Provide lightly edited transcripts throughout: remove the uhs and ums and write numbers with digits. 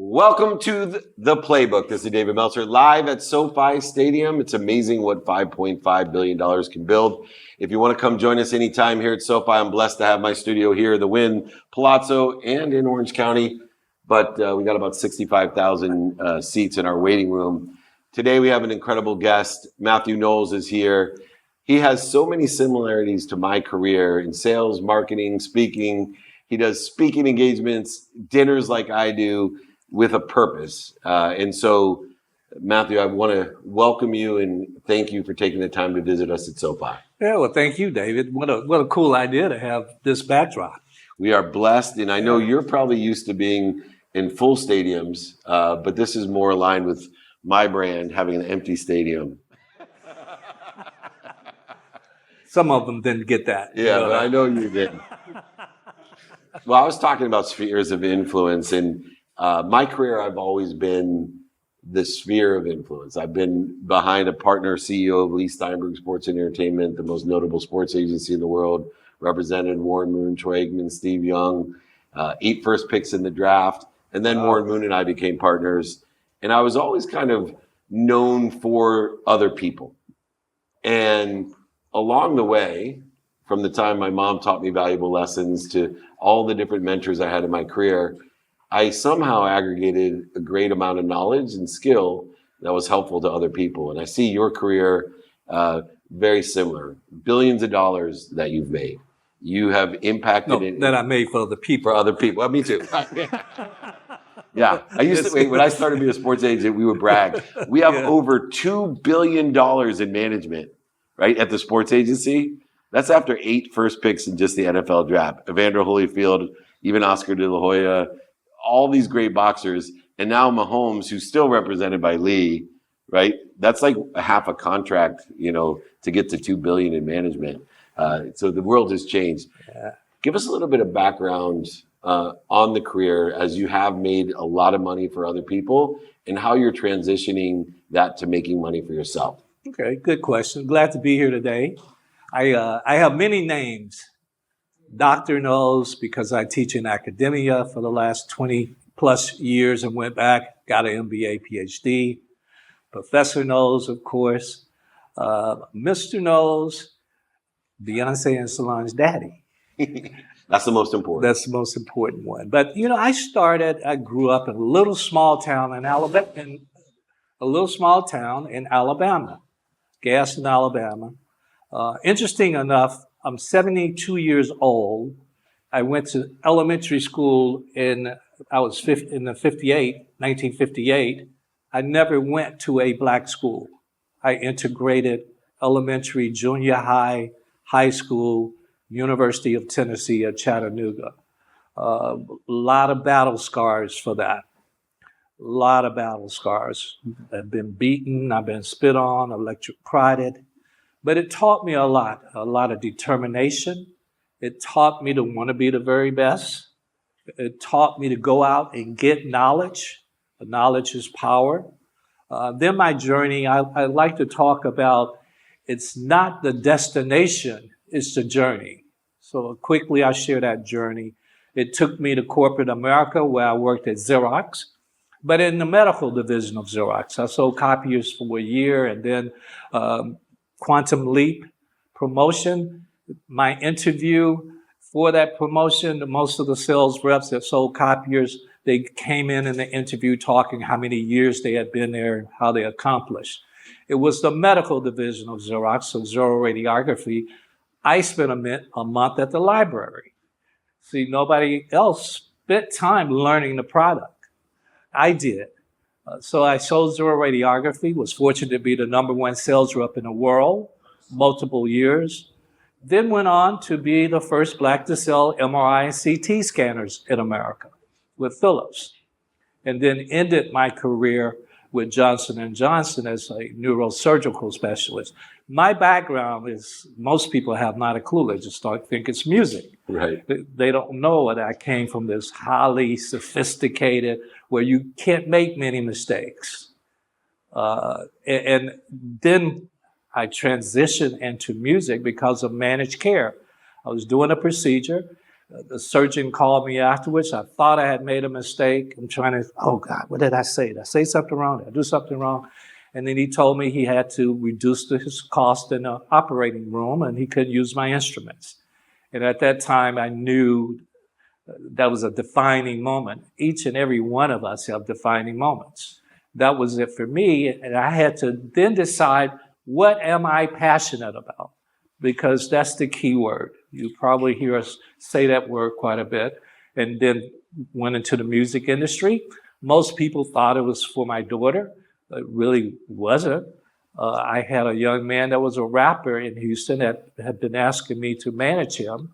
Welcome to the Playbook. This is David Meltzer live at SoFi Stadium. It's amazing what $5.5 billion can build. If you want to come join us anytime here at SoFi, I'm blessed to have my studio here, the Wynn Palazzo, and in Orange County. But we got about 65,000 seats in our waiting room. Today we have an incredible guest. Mathew Knowles is here. He has so many similarities to my career in sales, marketing, speaking. He does speaking engagements, dinners like I do, with a purpose. And so, Mathew, I want to welcome you and thank you for taking the time to visit us at SoFi. Yeah, well, thank you, David. What a cool idea to have this backdrop. We are blessed, and I know you're probably used to being in full stadiums, but this is more aligned with my brand, having an empty stadium. Some of them didn't get that. Yeah, but I know you did. Well, I was talking about spheres of influence, and my career, I've always been the sphere of influence. I've been behind a partner CEO of Lee Steinberg Sports and Entertainment, the most notable sports agency in the world, represented Warren Moon, Troy Aikman, Steve Young, 8 first picks in the draft. And then Warren Moon and I became partners. And I was always kind of known for other people. And along the way, from the time my mom taught me valuable lessons to all the different mentors I had in my career, I somehow aggregated a great amount of knowledge and skill that was helpful to other people. And I see your career very similar. Billions of dollars that you've made. You have impacted that I made for other people. For other people. Well, me too. Yeah. I used to, when I started being a sports agent, we would brag. We have over $2 billion in management, right, at the sports agency. That's after 8 first picks in just the NFL draft. Evander Holyfield, even Oscar De La Hoya, all these great boxers, and now Mahomes, who's still represented by Lee, right? That's like a half a contract, to get to $2 billion in management. So the world has changed. Yeah. Give us a little bit of background on the career, as you have made a lot of money for other people, and how you're transitioning that to making money for yourself. Okay, good question. Glad to be here today. I have many names. Dr. Knowles, because I teach in academia for the last 20 plus years and went back, got an MBA, PhD. Professor Knowles, of course. Mr. Knowles, Beyoncé and Solange daddy. That's the most important. That's the most important one. But, I grew up in a little small town in Alabama, Gaston, Alabama. Interesting enough, I'm 72 years old. I went to elementary school in 1958. I never went to a black school. I integrated elementary, junior high, high school, University of Tennessee at Chattanooga. A lot of battle scars for that. A lot of battle scars. I've been beaten, I've been spit on, electric prodded. But it taught me a lot of determination. It taught me to want to be the very best. It taught me to go out and get knowledge. Knowledge is power. Then my journey, I like to talk about, it's not the destination, it's the journey. So quickly I share that journey. It took me to corporate America, where I worked at Xerox, but in the medical division of Xerox. I sold copiers for a year, and then Quantum Leap promotion. My interview for that promotion, most of the sales reps that sold copiers, they came in the interview talking how many years they had been there and how they accomplished. It was the medical division of Xerox, so Xero Radiography. I spent a month at the library. See, nobody else spent time learning the product. I did. So I sold Xero Radiography, was fortunate to be the #1 sales rep in the world, multiple years. Then went on to be the first black to sell MRI and CT scanners in America with Philips. And then ended my career with Johnson & Johnson as a neurosurgical specialist. My background is, most people have not a clue. They just think it's music. Right. They don't know that I came from this highly sophisticated, where you can't make many mistakes. And then I transitioned into music because of managed care. I was doing a procedure. The surgeon called me afterwards. I thought I had made a mistake. I'm trying to, oh God, what did I say? Did I say something wrong? Did I do something wrong? And then he told me he had to reduce his cost in the operating room and he could use my instruments. And at that time, I knew that was a defining moment. Each and every one of us have defining moments. That was it for me. And I had to then decide, what am I passionate about? Because that's the key word. You probably hear us say that word quite a bit. And then went into the music industry. Most people thought it was for my daughter. It really wasn't. I had a young man that was a rapper in Houston that had been asking me to manage him.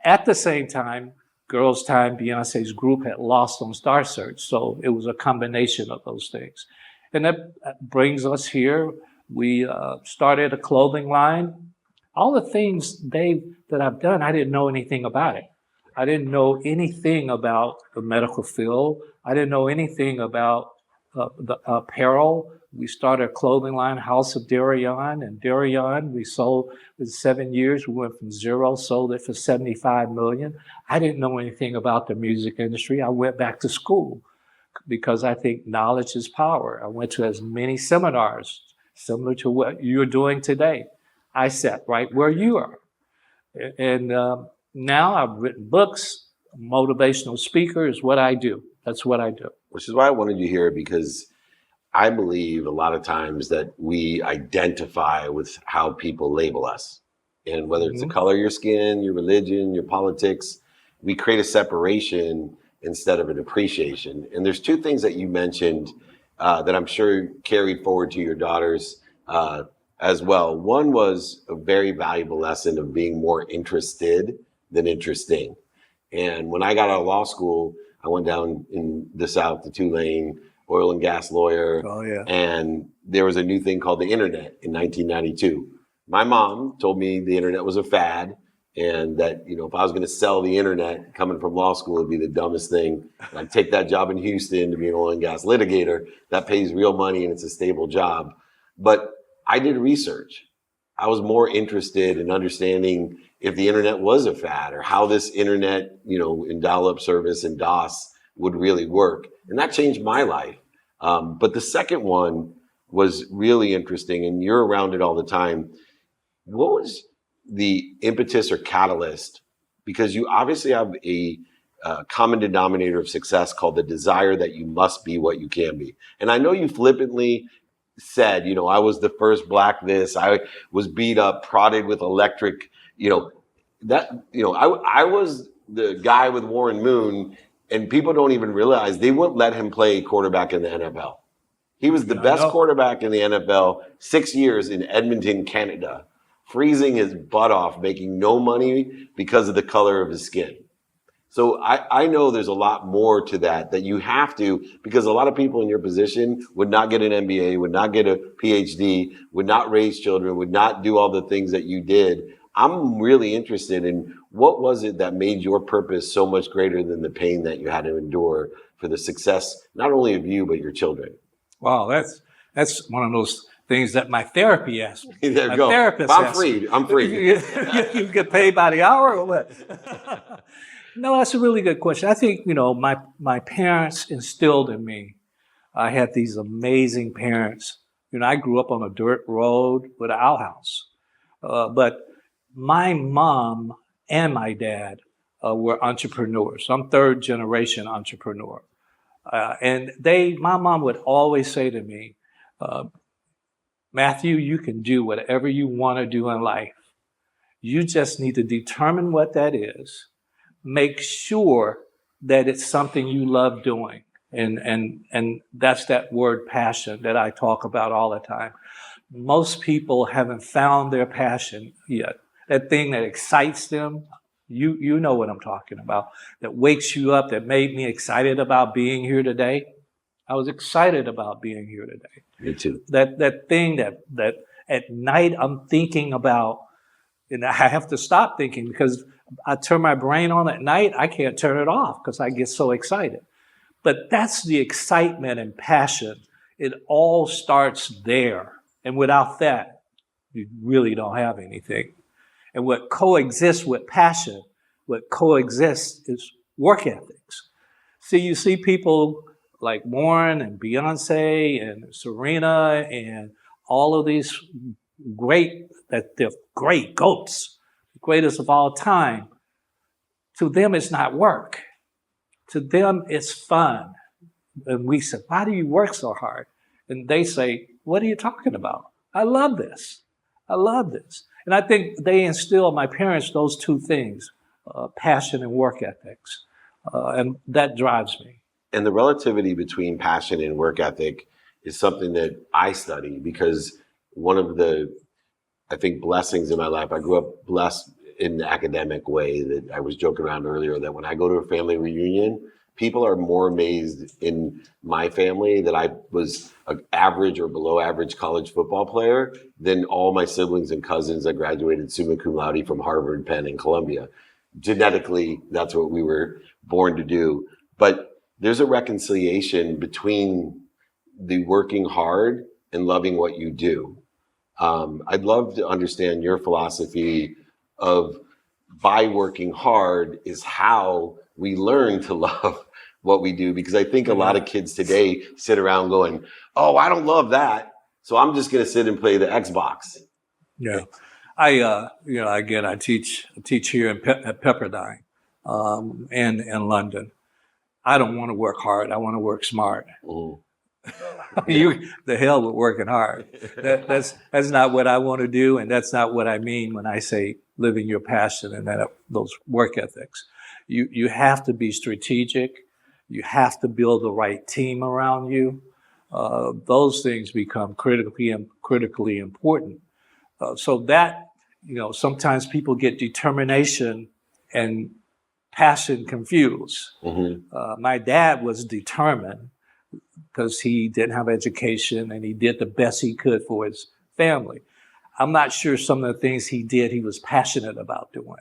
At the same time, Girls Time, Beyonce's group, had lost on Star Search. So it was a combination of those things. And that brings us here. We started a clothing line. All the things, Dave, that I've done, I didn't know anything about it. I didn't know anything about the medical field. I didn't know anything about the apparel. We started a clothing line, House of Darion, and Darion, we sold in 7 years. We went from zero, sold it for $75 million. I didn't know anything about the music industry. I went back to school because I think knowledge is power. I went to as many seminars, similar to what you're doing today. I sat right where you are. And now I've written books. Motivational speaker is what I do. That's what I do. Which is why I wanted you here, because I believe a lot of times that we identify with how people label us. And whether it's the color of your skin, your religion, your politics, we create a separation instead of an appreciation. And there's two things that you mentioned that I'm sure carried forward to your daughters as well. One was a very valuable lesson of being more interested than interesting. And when I got out of law school, I went down in the South to Tulane, oil and gas lawyer. Oh, yeah. And there was a new thing called the internet in 1992. My mom told me the internet was a fad and that, you know, if I was going to sell the internet coming from law school, it'd be the dumbest thing. I'd take that job in Houston to be an oil and gas litigator. That pays real money and it's a stable job. But I did research. I was more interested in understanding if the internet was a fad or how this internet, you know, in dial-up service and DOS would really work. And that changed my life. But the second one was really interesting, and you're around it all the time. What was the impetus or catalyst? Because you obviously have a common denominator of success called the desire that you must be what you can be. And I know you flippantly said, you know, I was the first black this, I was beat up, prodded with electric, you know, that, you know, I was the guy with Warren Moon, and people don't even realize they wouldn't let him play quarterback in the NFL. He was the best quarterback in the NFL 6 years in Edmonton, Canada, freezing his butt off, making no money because of the color of his skin. So I know there's a lot more to that you have to, because a lot of people in your position would not get an MBA, would not get a PhD, would not raise children, would not do all the things that you did. I'm really interested in what was it that made your purpose so much greater than the pain that you had to endure for the success, not only of you, but your children. Wow, that's one of those things that my therapy asked me. There you go. Therapist I'm free. I'm free. You get paid by the hour or what? No, that's a really good question. I think, you know, my parents instilled in me. I had these amazing parents. You know, I grew up on a dirt road with an outhouse. But my mom and my dad were entrepreneurs. I'm third generation entrepreneur. And my mom would always say to me, Matthew, you can do whatever you want to do in life. You just need to determine what that is. Make sure that it's something you love doing. And that's that word passion that I talk about all the time. Most people haven't found their passion yet. That thing that excites them, you know what I'm talking about, that wakes you up, that made me excited about being here today. I was excited about being here today. Me too. That thing that at night I'm thinking about, and I have to stop thinking because I turn my brain on at night, I can't turn it off because I get so excited. But that's the excitement and passion. It all starts there. And without that, you really don't have anything. And what coexists with passion, What coexists is work ethics. See, you see people like Warren and Beyoncé and Serena and all of these they're great goats, greatest of all time. To them, it's not work. To them, it's fun. And we said, why do you work so hard? And they say, what are you talking about? I love this. I love this. And I think they instilled, my parents, those two things, passion and work ethics. And that drives me. And the relativity between passion and work ethic is something that I study, because one of the, I think, blessings in my life, I grew up blessed in the academic way, that I was joking around earlier, that when I go to a family reunion, people are more amazed in my family that I was an average or below average college football player than all my siblings and cousins that graduated summa cum laude from Harvard, Penn, and Columbia. Genetically, that's what we were born to do. But there's a reconciliation between the working hard and loving what you do. I'd love to understand your philosophy of, by working hard is how we learn to love what we do, because I think a lot of kids today sit around going, oh, I don't love that, so I'm just going to sit and play the Xbox. Yeah. Again, I teach here at Pepperdine and in London. I don't want to work hard. I want to work smart. Mm. The hell with working hard. That's not what I want to do, and that's not what I mean when I say living your passion and those work ethics. You have to be strategic. You have to build the right team around you. Those things become critically important. So that, sometimes people get determination and passion confused. Mm-hmm. My dad was determined because he didn't have education and he did the best he could for his family. I'm not sure some of the things he did, he was passionate about doing.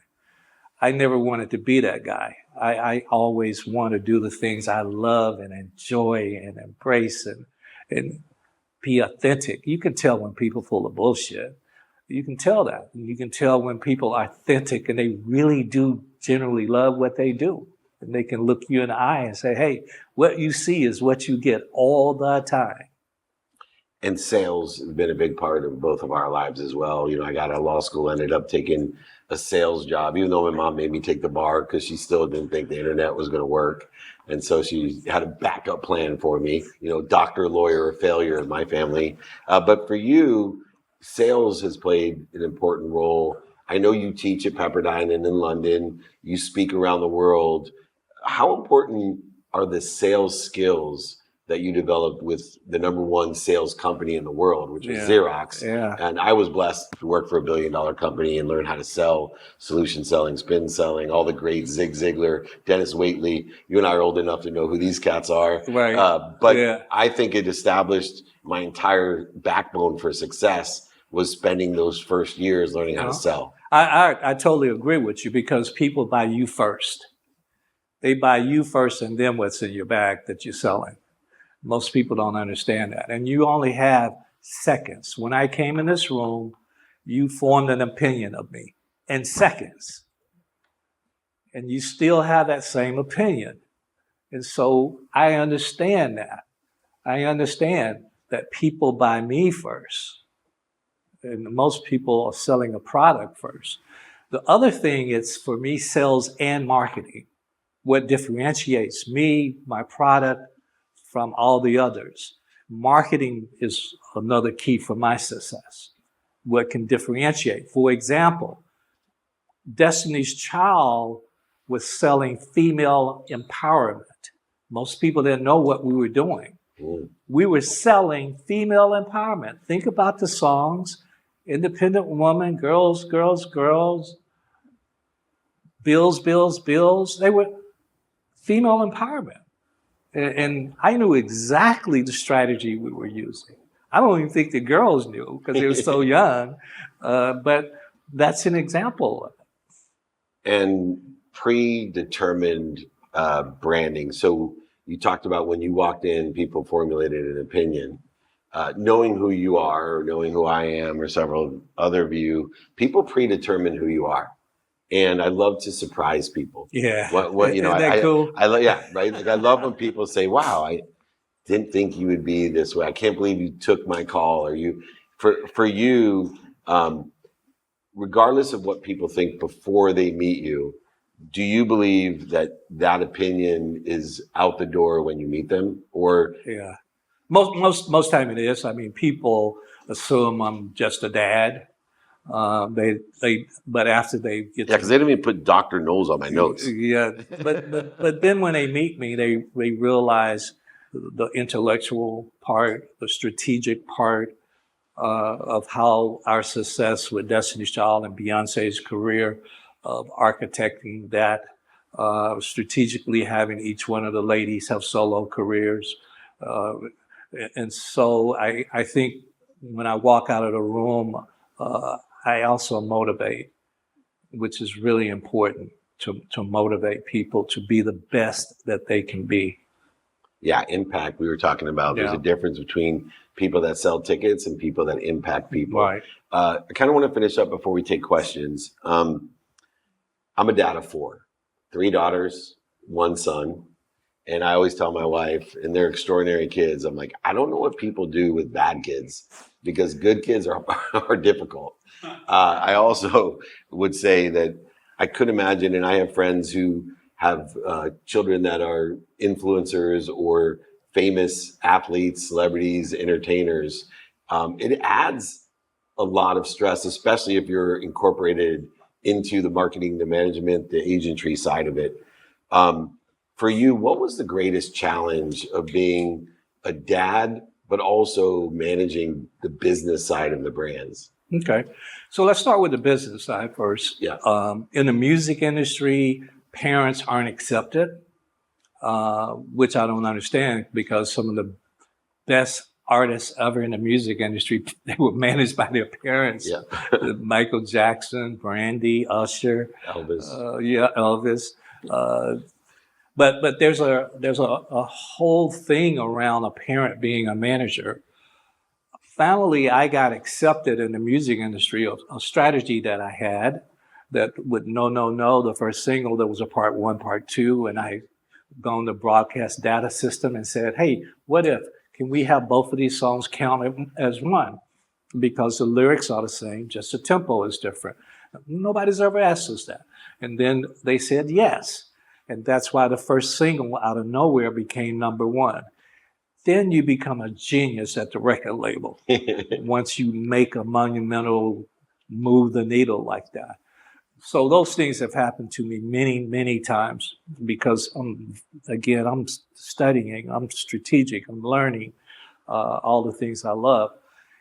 I never wanted to be that guy. I always want to do the things I love and enjoy and embrace and be authentic. You can tell when people are full of bullshit. You can tell that. You can tell when people are authentic and they really do generally love what they do. And they can look you in the eye and say, hey, what you see is what you get all the time. And sales has been a big part of both of our lives as well. I got out of law school, ended up taking a sales job, even though my mom made me take the bar because she still didn't think the internet was going to work. And so she had a backup plan for me, doctor, lawyer, or failure in my family. But for you, sales has played an important role. I know you teach at Pepperdine and in London. You speak around the world. How important are the sales skills that you developed with the number one sales company in the world, which was Xerox? Yeah. And I was blessed to work for $1 billion company and learn how to sell, solution selling, spin selling, all the great Zig Ziglar, Dennis Waitley. You and I are old enough to know who these cats are. Right. But I think it established my entire backbone for success was spending those first years learning how to sell. I totally agree with you, because people buy you first. They buy you first and then what's in your bag that you're selling. Most people don't understand that. And you only have seconds. When I came in this room, you formed an opinion of me in seconds. And you still have that same opinion. And so I understand that. I understand that people buy me first. And most people are selling a product first. The other thing is, for me, sales and marketing. What differentiates me, my product, from all the others. Marketing is another key for my success. What can differentiate? For example, Destiny's Child was selling female empowerment. Most people didn't know what we were doing. We were selling female empowerment. Think about the songs: Independent Woman, Girls, Girls, Girls, Bills, Bills, Bills. They were female empowerment. And I knew exactly the strategy we were using. I don't even think the girls knew because they were so young, but that's an example of it. And predetermined branding. So you talked about when you walked in, people formulated an opinion. Knowing who you are, or knowing who I am, or several other of you, people predetermine who you are. and I love to surprise people. Yeah. What you know, Isn't that cool? yeah, right. Like I love when people say, "Wow, I didn't think you would be this way. I can't believe you took my call." Or you, for you, regardless of what people think before they meet you, do you believe that opinion is out the door when you meet them, or Yeah. Most time it is. I mean, people assume I'm just a dad. But after they get because they didn't even put Dr. Knowles on my notes. yeah, but then when they meet me, they realize the intellectual part, the strategic part of how our success with Destiny's Child and Beyonce's career of architecting that, strategically having each one of the ladies have solo careers. And so I think when I walk out of the room, I also motivate, which is really important to motivate people to be the best that they can be. Yeah, impact. We were talking about there's a difference between people that sell tickets and people that impact people. Right. I kind of want to finish up before we take questions. I'm a dad of 4, 3 daughters, 1 son. And I always tell my wife, and they're extraordinary kids, I'm like, I don't know what people do with bad kids, because good kids are difficult. I also would say that I could imagine, and I have friends who have children that are influencers or famous athletes, celebrities, entertainers. It adds a lot of stress, especially if you're incorporated into the marketing, the management, the agentry side of it. For you, what was the greatest challenge of being a dad, but also managing the business side of the brands? Okay. So let's start with the business side first. Yeah. In the music industry, parents aren't accepted, which I don't understand, because some of the best artists ever in the music industry, they were managed by their parents. Yeah. Michael Jackson, Brandy, Usher. Elvis. Elvis. But there's a whole thing around a parent being a manager. Finally, I got accepted in the music industry, a strategy that I had that with No, No, No, the first single, there was a part 1, part 2, and I gone to broadcast data system and said, hey, can we have both of these songs counted as one? Because the lyrics are the same, just the tempo is different. Nobody's ever asked us that. And then they said yes. And that's why the first single out of nowhere became number 1. Then you become a genius at the record label once you make a monumental move the needle like that. So those things have happened to me many, many times because I'm studying, I'm strategic, I'm learning all the things I love.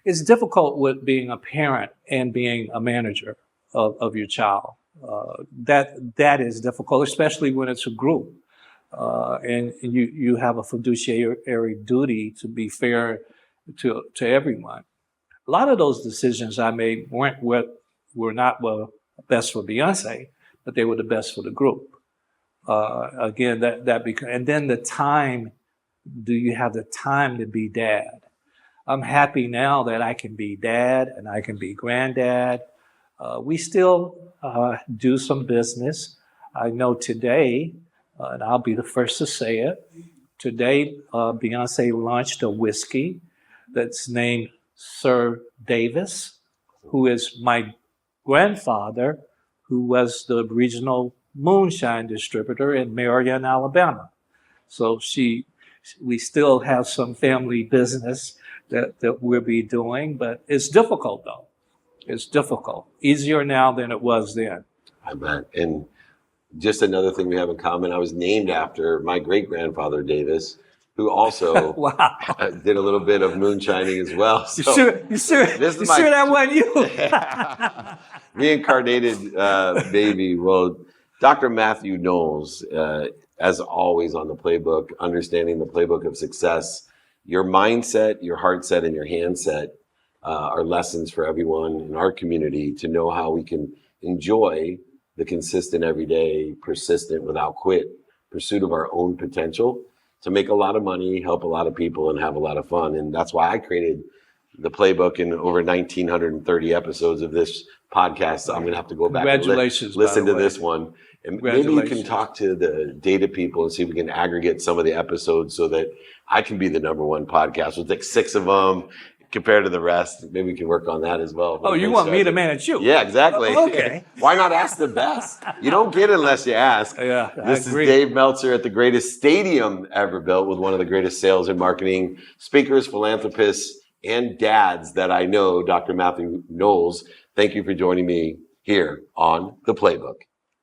It's difficult with being a parent and being a manager of your child. That is difficult, especially when it's a group. And you have a fiduciary duty to be fair to everyone. A lot of those decisions I made were not best for Beyonce, but they were the best for the group. Again, and then the time. Do you have the time to be dad? I'm happy now that I can be dad and I can be granddad. We still do some business. I know today, and I'll be the first to say it, today Beyonce launched a whiskey that's named Sir Davis, who is my grandfather, who was the regional moonshine distributor in Marion, Alabama. So we still have some family business that we'll be doing, but it's difficult though. It's difficult. Easier now than it was then. I bet. And just another thing we have in common, I was named after my great-grandfather, Davis, who also wow. Did a little bit of moonshining as well. So you sure that wasn't you? Reincarnated baby. Well, Dr. Mathew Knowles, as always on the playbook, understanding the playbook of success, your mindset, your heart set, and your handset are lessons for everyone in our community to know how we can enjoy the consistent, everyday, persistent, without quit pursuit of our own potential to make a lot of money, help a lot of people, and have a lot of fun. And that's why I created the Playbook and over 1,930 episodes of this podcast. So I'm going to have to go back Congratulations, and listen by to the way. this one. And maybe you can talk to the data people and see if we can aggregate some of the episodes so that I can be the #1 podcast. We'll take 6 of them compared to the rest. Maybe we can work on that as well. Oh, you want me to manage you? Yeah, exactly. Okay. Why not ask the best? You don't get it unless you ask. Yeah, This I is agree. Dave Meltzer at the greatest stadium ever built with one of the greatest sales and marketing speakers, philanthropists, and dads that I know, Dr. Matthew Knowles. Thank you for joining me here on The Playbook.